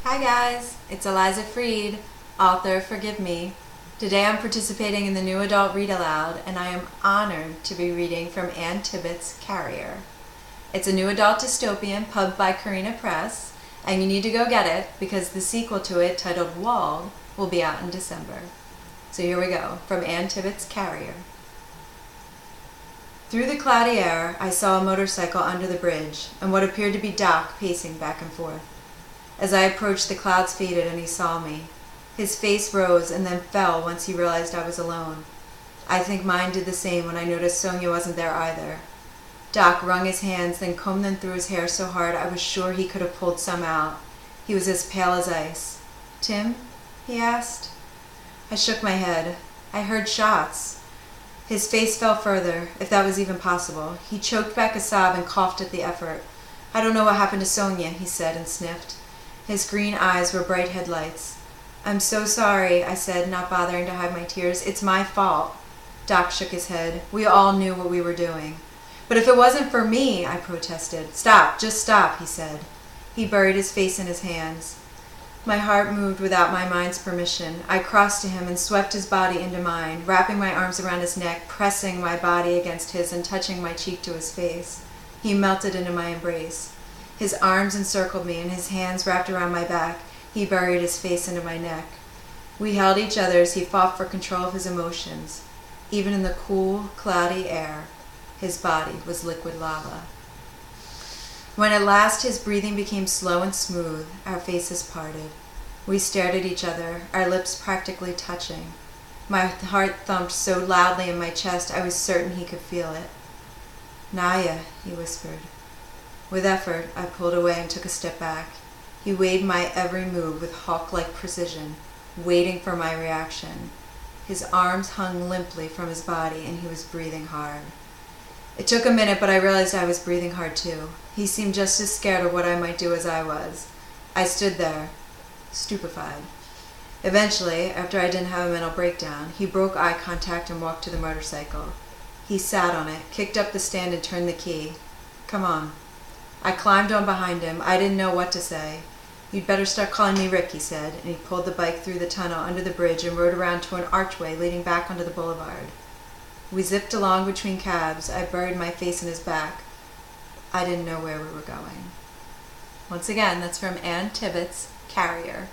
Hi guys, it's Eliza Freed, author of Forgive Me. Today I'm participating in the new adult Read Aloud, and I am honored to be reading from Tibbets' Carrier. It's a new adult dystopian pubbed by Carina Press, and you need to go get it because the sequel to it, titled Walled, will be out in December. So here we go, from Tibbets' Carrier. Through the cloudy air, I saw a motorcycle under the bridge, and what appeared to be Doc pacing back and forth. As I approached, the clouds faded and he saw me. His face rose and then fell once he realized I was alone. I think mine did the same when I noticed Sonia wasn't there either. Doc wrung his hands, then combed them through his hair so hard I was sure he could have pulled some out. He was as pale as ice. "Tim?" he asked. I shook my head. I heard shots. His face fell further, if that was even possible. He choked back a sob and coughed at the effort. "I don't know what happened to Sonia," he said and sniffed. His green eyes were bright headlights. "I'm so sorry," I said, not bothering to hide my tears. "It's my fault." Doc shook his head. "We all knew what we were doing." "But if it wasn't for me," I protested. "Stop, just stop," he said. He buried his face in his hands. My heart moved without my mind's permission. I crossed to him and swept his body into mine, wrapping my arms around his neck, pressing my body against his and touching my cheek to his face. He melted into my embrace. His arms encircled me and his hands wrapped around my back. He buried his face into my neck. We held each other as he fought for control of his emotions. Even in the cool, cloudy air, his body was liquid lava. When at last his breathing became slow and smooth, our faces parted. We stared at each other, our lips practically touching. My heart thumped so loudly in my chest I was certain he could feel it. "Naya," he whispered. With effort, I pulled away and took a step back. He weighed my every move with hawk-like precision, waiting for my reaction. His arms hung limply from his body, and he was breathing hard. It took a minute, but I realized I was breathing hard too. He seemed just as scared of what I might do as I was. I stood there, stupefied. Eventually, after I didn't have a mental breakdown, he broke eye contact and walked to the motorcycle. He sat on it, kicked up the stand, and turned the key. "Come on." I climbed on behind him. I didn't know what to say. "You'd better start calling me Rick," he said, and he pulled the bike through the tunnel under the bridge and rode around to an archway leading back onto the boulevard. We zipped along between cabs. I buried my face in his back. I didn't know where we were going. Once again, that's from Tibbets' Carrier.